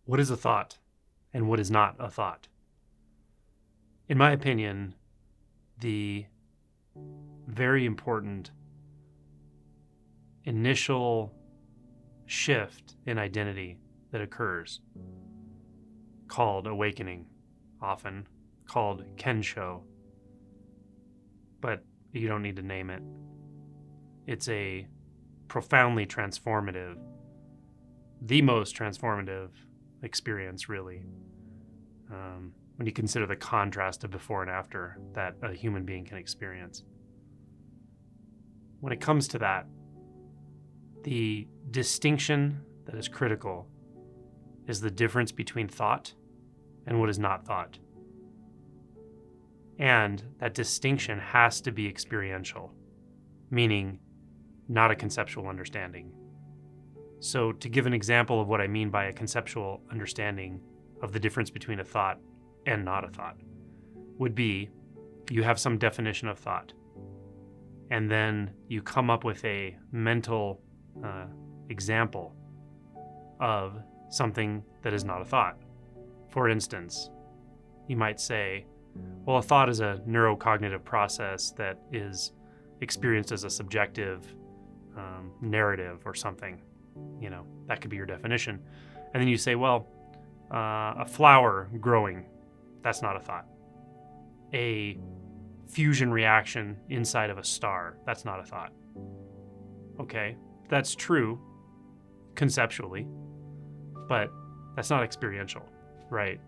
What is a thought and what is not a thought? In my opinion, the very important initial shift in identity that occurs, called awakening, often called kensho, but you don't need to name it. It's a profoundly transformative, the most transformative experience, really, when you consider the contrast of before and after that a human being can experience. When it comes to that, the distinction that is critical is the difference between thought and what is not thought. And that distinction has to be experiential, meaning not a conceptual understanding. So to give an example of what I mean by a conceptual understanding of the difference between a thought and not a thought would be you have some definition of thought, and then you come up with a mental example of something that is not a thought. For instance, you might say, well, a thought is a neurocognitive process that is experienced as a subjective narrative or something. You know, that could be your definition. And then you say, well, a flower growing, that's not a thought. A fusion reaction inside of a star, that's not a thought. Okay, that's true conceptually, but that's not experiential, right?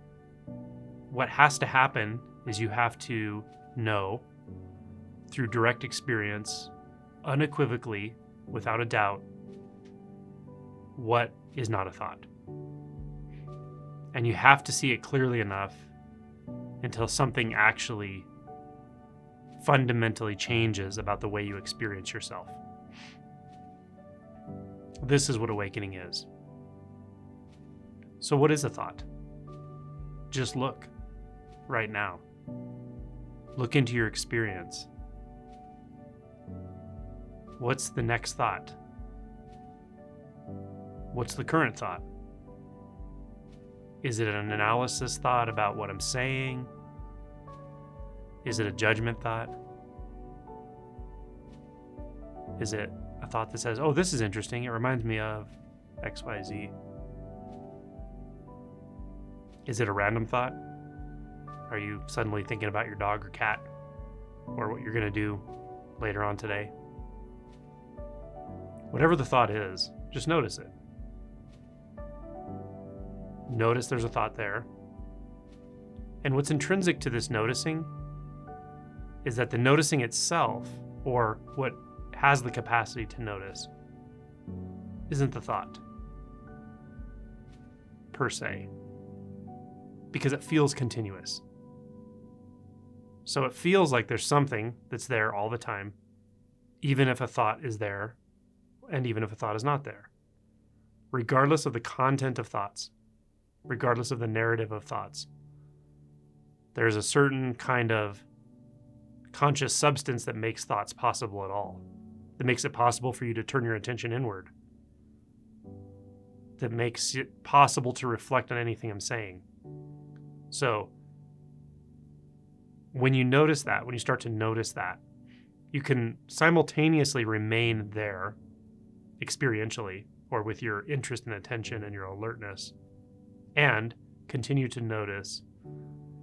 What has to happen is you have to know through direct experience, unequivocally, without a doubt, what is not a thought. And you have to see it clearly enough until something actually fundamentally changes about the way you experience yourself. This is what awakening is. So what is a thought? Just look right now. Look into your experience. What's the next thought? What's the current thought? Is it an analysis thought about what I'm saying? Is it a judgment thought? Is it a thought that says, oh, this is interesting, it reminds me of XYZ? Is it a random thought? Are you suddenly thinking about your dog or cat or what you're going to do later on today? Whatever the thought is, just notice it. Notice there's a thought there. And what's intrinsic to this noticing is that the noticing itself, or what has the capacity to notice, isn't the thought per se, because it feels continuous. So it feels like there's something that's there all the time, even if a thought is there, and even if a thought is not there. Regardless of the content of thoughts, regardless of the narrative of thoughts, there's a certain kind of conscious substance that makes thoughts possible at all, that makes it possible for you to turn your attention inward, that makes it possible to reflect on anything I'm saying. So when you notice that, when you start to notice that, you can simultaneously remain there experientially, or with your interest and attention and your alertness, and continue to notice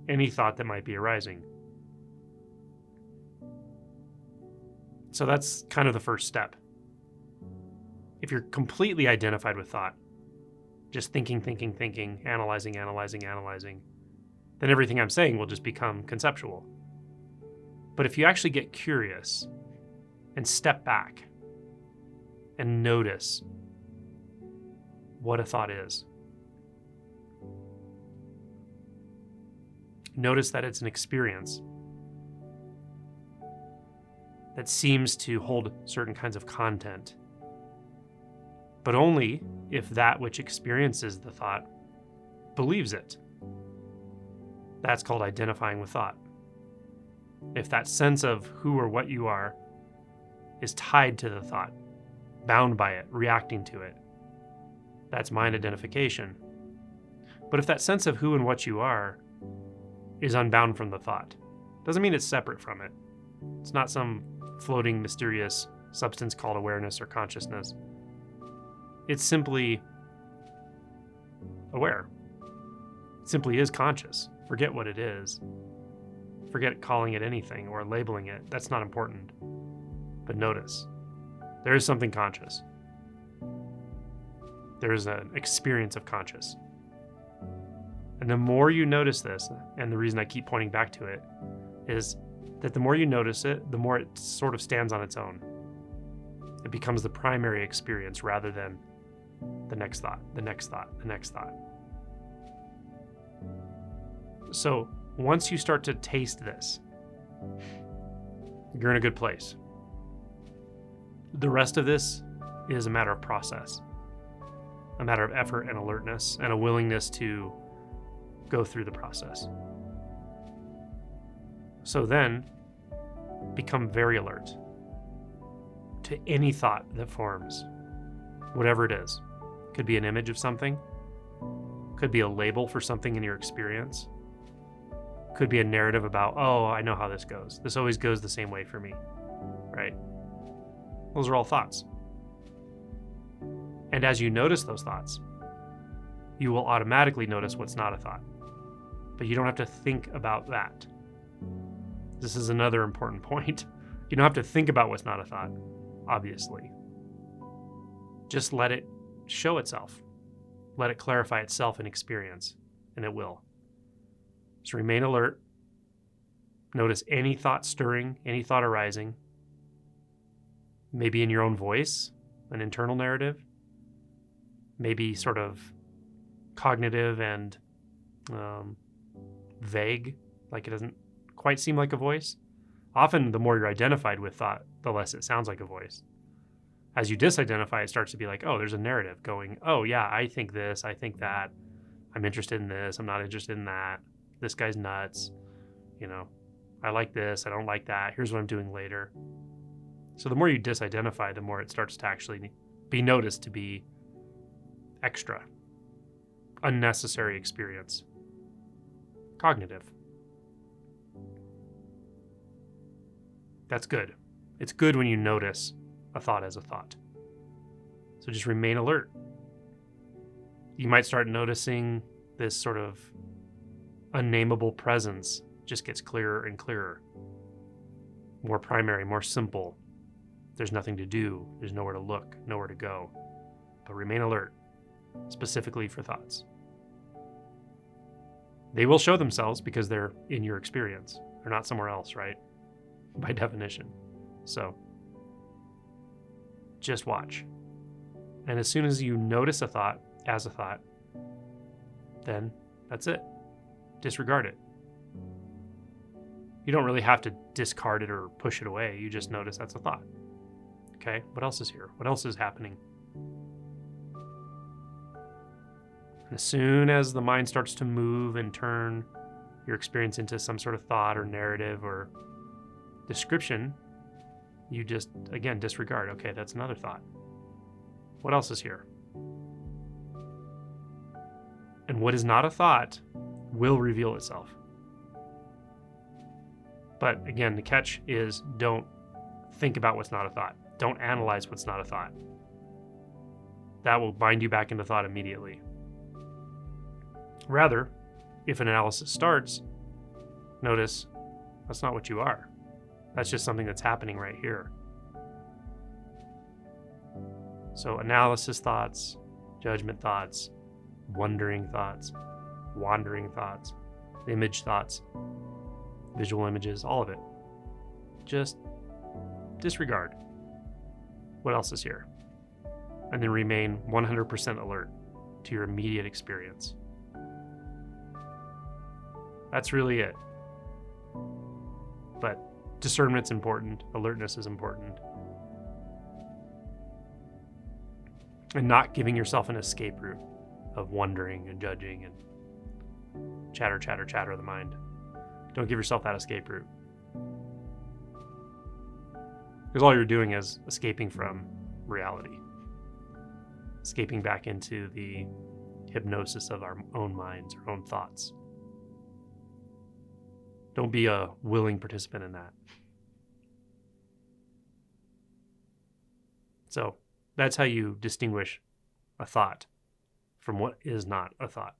any thought that might be arising. So that's kind of the first step. If you're completely identified with thought, just thinking, analyzing, then everything I'm saying will just become conceptual. But if you actually get curious and step back and notice what a thought is, notice that it's an experience that seems to hold certain kinds of content, but only if that which experiences the thought believes it. That's called identifying with thought. If that sense of who or what you are is tied to the thought, bound by it, reacting to it, that's mind identification. But if that sense of who and what you are is unbound from the thought, doesn't mean it's separate from it. It's not some floating, mysterious substance called awareness or consciousness. It's simply aware. It simply is conscious. Forget what it is. Forget calling it anything or labeling it. That's not important. But notice, there is something conscious. There is an experience of conscious. And the more you notice this, and the reason I keep pointing back to it, is that the more you notice it, the more it sort of stands on its own. It becomes the primary experience rather than the next thought, the next thought, the next thought. So once you start to taste this, you're in a good place. The rest of this is a matter of process, a matter of effort and alertness and a willingness to go through the process. So then, become very alert to any thought that forms, whatever it is. Could be an image of something, could be a label for something in your experience, could be a narrative about, oh, I know how this goes. This always goes the same way for me, right? Those are all thoughts. And as you notice those thoughts, you will automatically notice what's not a thought. But you don't have to think about that. This is another important point. You don't have to think about what's not a thought, obviously. Just let it show itself. Let it clarify itself in experience, and it will. Just remain alert. Notice any thought stirring, any thought arising. Maybe in your own voice, an internal narrative. Maybe sort of cognitive and vague, like it doesn't quite seem like a voice. Often, the more you're identified with thought, the less it sounds like a voice. As you disidentify, it starts to be like, oh, there's a narrative going, oh yeah, I think this, I think that, I'm interested in this, I'm not interested in that, this guy's nuts, I like this, I don't like that, here's what I'm doing later. So the more you disidentify, the more it starts to actually be noticed to be extra, unnecessary experience, cognitive. That's good. It's good when you notice a thought as a thought. So just remain alert. You might start noticing this sort of unnameable presence just gets clearer and clearer. More primary, more simple. There's nothing to do. There's nowhere to look, nowhere to go. But remain alert, specifically for thoughts. They will show themselves because they're in your experience. They're not somewhere else, right? By definition. So just watch. And as soon as you notice a thought as a thought, then that's it. Disregard it. You don't really have to discard it or push it away. You just notice that's a thought. Okay, what else is here? What else is happening? And as soon as the mind starts to move and turn your experience into some sort of thought or narrative or description, you just, again, disregard. Okay, that's another thought. What else is here? And what is not a thought will reveal itself. But again, the catch is don't think about what's not a thought. Don't analyze what's not a thought. That will bind you back into thought immediately. Rather, if an analysis starts, notice that's not what you are. That's just something that's happening right here. So analysis thoughts, judgment thoughts, wondering thoughts, wandering thoughts, image thoughts, visual images, all of it. Just disregard. What else is here? And then remain 100% alert to your immediate experience. That's really it. But discernment's important, alertness is important. And not giving yourself an escape route of wondering and judging and chatter of the mind. Don't give yourself that escape route. Because all you're doing is escaping from reality. Escaping back into the hypnosis of our own minds, our own thoughts. Don't be a willing participant in that. So that's how you distinguish a thought from what is not a thought.